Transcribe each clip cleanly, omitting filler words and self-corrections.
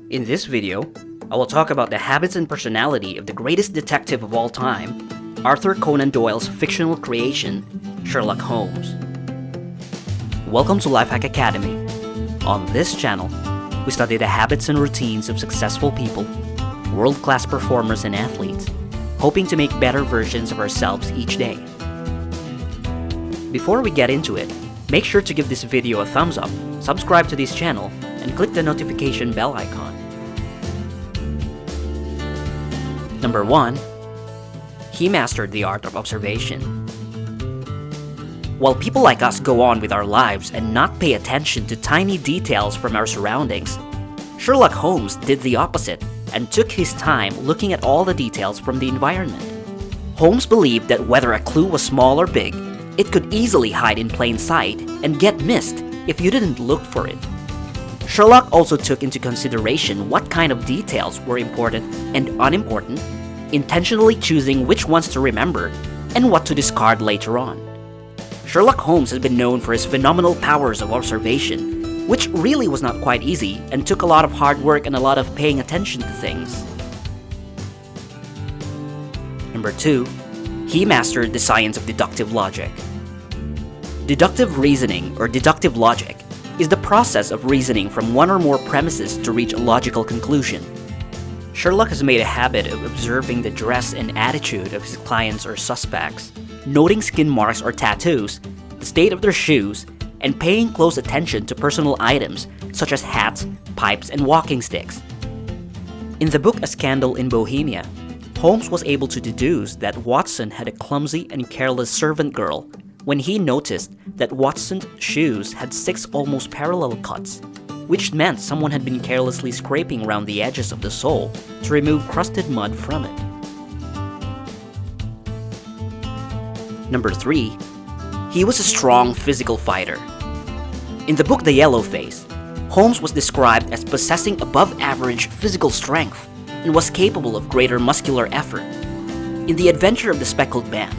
In this video, I will talk about the habits and personality of the greatest detective of all time, Arthur Conan Doyle's fictional creation, Sherlock Holmes. Welcome to Lifehack Academy. On this channel, we study the habits and routines of successful people, world-class performers and athletes, hoping to make better versions of ourselves each day. Before we get into it, make sure to give this video a thumbs up, subscribe to this channel, and click the notification bell icon. Number 1. He mastered the art of observation. While people like us go on with our lives and not pay attention to tiny details from our surroundings, Sherlock Holmes did the opposite and took his time looking at all the details from the environment. Holmes believed that whether a clue was small or big, it could easily hide in plain sight and get missed if you didn't look for it. Sherlock also took into consideration what kind of details were important and unimportant, intentionally choosing which ones to remember and what to discard later on. Sherlock Holmes has been known for his phenomenal powers of observation, which really was not quite easy and took a lot of hard work and a lot of paying attention to things. Number 2. He mastered the science of deductive logic. Deductive reasoning, or deductive logic, is the process of reasoning from one or more premises to reach a logical conclusion. Sherlock has made a habit of observing the dress and attitude of his clients or suspects, noting skin marks or tattoos, the state of their shoes, and paying close attention to personal items such as hats, pipes, and walking sticks. In the book A Scandal in Bohemia, Holmes was able to deduce that Watson had a clumsy and careless servant girl when he noticed that Watson's shoes had 6 almost parallel cuts, which meant someone had been carelessly scraping around the edges of the sole to remove crusted mud from it. Number 3. He was a strong physical fighter. In the book The Yellow Face, Holmes was described as possessing above-average physical strength and was capable of greater muscular effort. In The Adventure of the Speckled Man,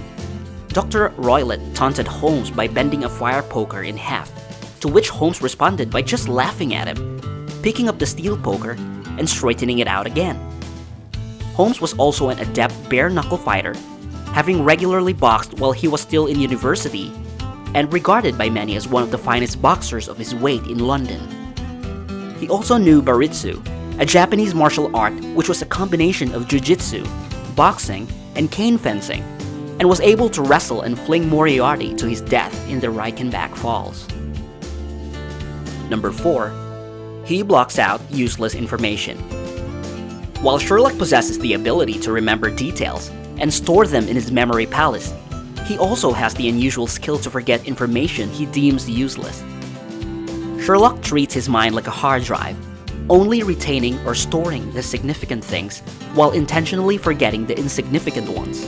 Dr. Roylott taunted Holmes by bending a fire poker in half, to which Holmes responded by just laughing at him, picking up the steel poker and straightening it out again. Holmes was also an adept bare-knuckle fighter, having regularly boxed while he was still in university, and regarded by many as one of the finest boxers of his weight in London. He also knew Baritsu, a Japanese martial art which was a combination of jiu-jitsu, boxing, and cane fencing, and was able to wrestle and fling Moriarty to his death in the Reichenbach Falls. Number 4. He blocks out useless information. While Sherlock possesses the ability to remember details and store them in his memory palace, he also has the unusual skill to forget information he deems useless. Sherlock treats his mind like a hard drive, only retaining or storing the significant things while intentionally forgetting the insignificant ones.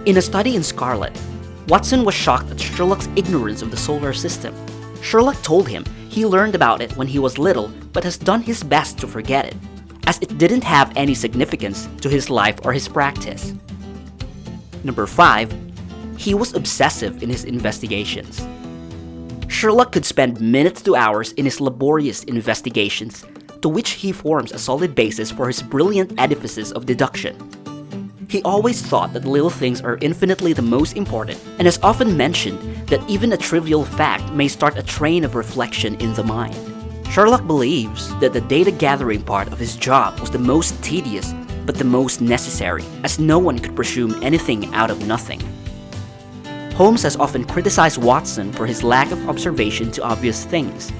In a study in Scarlet, Watson was shocked at Sherlock's ignorance of the solar system. Sherlock told him he learned about it when he was little but has done his best to forget it, as it didn't have any significance to his life or his practice. Number 5. He was obsessive in his investigations. Sherlock could spend minutes to hours in his laborious investigations, to which he forms a solid basis for his brilliant edifices of deduction. He always thought that little things are infinitely the most important, and has often mentioned that even a trivial fact may start a train of reflection in the mind. Sherlock believes that the data-gathering part of his job was the most tedious, but the most necessary, as no one could presume anything out of nothing. Holmes has often criticized Watson for his lack of observation to obvious things,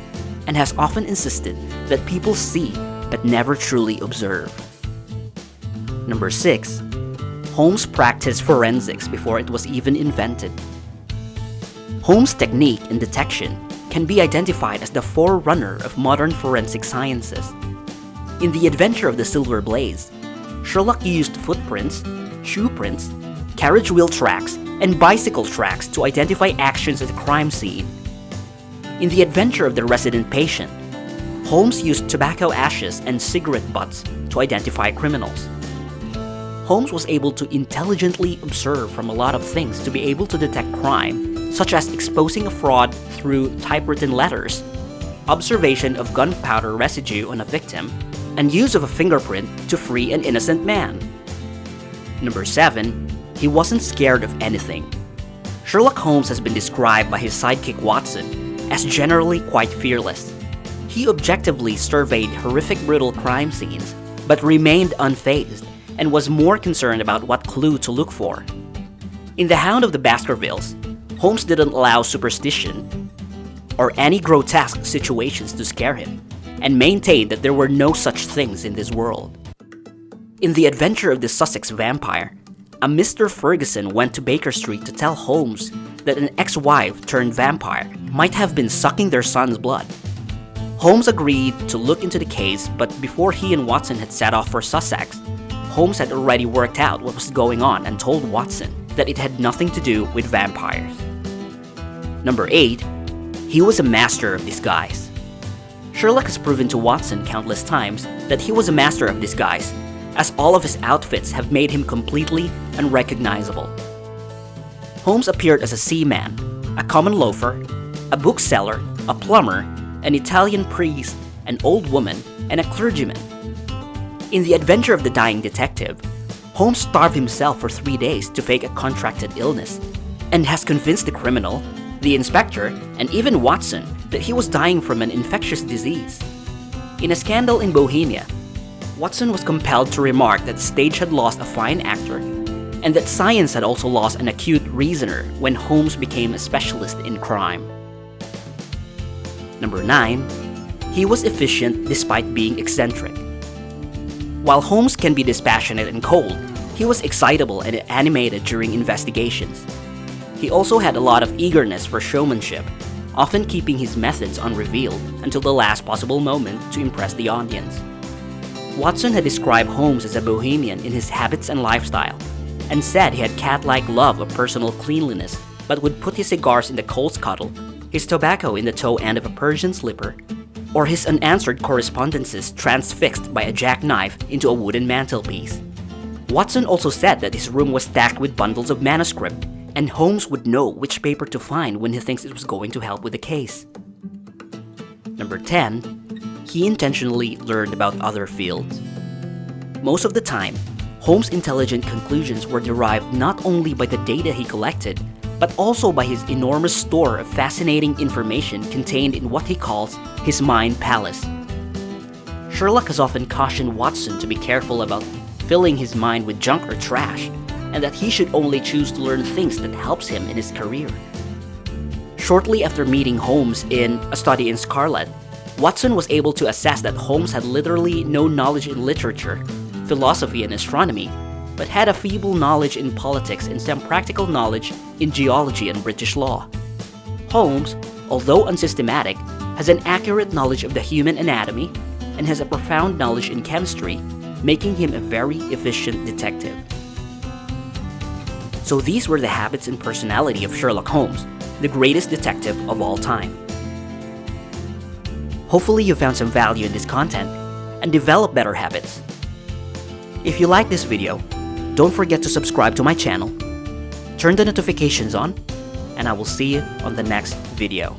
and has often insisted that people see but never truly observe. Number 6. Holmes practiced forensics before it was even invented. Holmes' technique in detection can be identified as the forerunner of modern forensic sciences. In The Adventure of the Silver Blaze, Sherlock used footprints, shoe prints, carriage wheel tracks, and bicycle tracks to identify actions at the crime scene. In The Adventure of the Resident Patient, Holmes used tobacco ashes and cigarette butts to identify criminals. Holmes was able to intelligently observe from a lot of things to be able to detect crime, such as exposing a fraud through typewritten letters, observation of gunpowder residue on a victim, and use of a fingerprint to free an innocent man. Number 7. He wasn't scared of anything. Sherlock Holmes has been described by his sidekick Watson as generally quite fearless. He objectively surveyed horrific brutal crime scenes, but remained unfazed and was more concerned about what clue to look for. In The Hound of the Baskervilles, Holmes didn't allow superstition or any grotesque situations to scare him, and maintained that there were no such things in this world. In The Adventure of the Sussex Vampire, a Mr. Ferguson went to Baker Street to tell Holmes that an ex-wife turned vampire might have been sucking their son's blood. Holmes agreed to look into the case, but before he and Watson had set off for Sussex, Holmes had already worked out what was going on and told Watson that it had nothing to do with vampires. Number 8. He was a master of disguise. Sherlock has proven to Watson countless times that he was a master of disguise, as all of his outfits have made him completely unrecognizable. Holmes appeared as a seaman, a common loafer, a bookseller, a plumber, an Italian priest, an old woman, and a clergyman. In The Adventure of the Dying Detective, Holmes starved himself for 3 days to fake a contracted illness, and has convinced the criminal, the inspector, and even Watson that he was dying from an infectious disease. In A Scandal in Bohemia, Watson was compelled to remark that the stage had lost a fine actor, and that science had also lost an acute reasoner when Holmes became a specialist in crime. Number 9. He was efficient despite being eccentric. While Holmes can be dispassionate and cold, he was excitable and animated during investigations. He also had a lot of eagerness for showmanship, often keeping his methods unrevealed until the last possible moment to impress the audience. Watson had described Holmes as a bohemian in his habits and lifestyle, and said he had cat-like love of personal cleanliness, but would put his cigars in the coal scuttle, his tobacco in the toe end of a Persian slipper, or his unanswered correspondences transfixed by a jackknife into a wooden mantelpiece. Watson also said that his room was stacked with bundles of manuscript, and Holmes would know which paper to find when he thinks it was going to help with the case. Number 10. He intentionally learned about other fields. Most of the time, Holmes' intelligent conclusions were derived not only by the data he collected, but also by his enormous store of fascinating information contained in what he calls his mind palace. Sherlock has often cautioned Watson to be careful about filling his mind with junk or trash, and that he should only choose to learn things that helps him in his career. Shortly after meeting Holmes in A Study in Scarlet, Watson was able to assess that Holmes had literally no knowledge in literature, philosophy, and astronomy, but had a feeble knowledge in politics and some practical knowledge in geology and British law. Holmes, although unsystematic, has an accurate knowledge of the human anatomy and has a profound knowledge in chemistry, making him a very efficient detective. So these were the habits and personality of Sherlock Holmes, the greatest detective of all time. Hopefully you found some value in this content and develop better habits. If you like this video, don't forget to subscribe to my channel, turn the notifications on, and I will see you on the next video.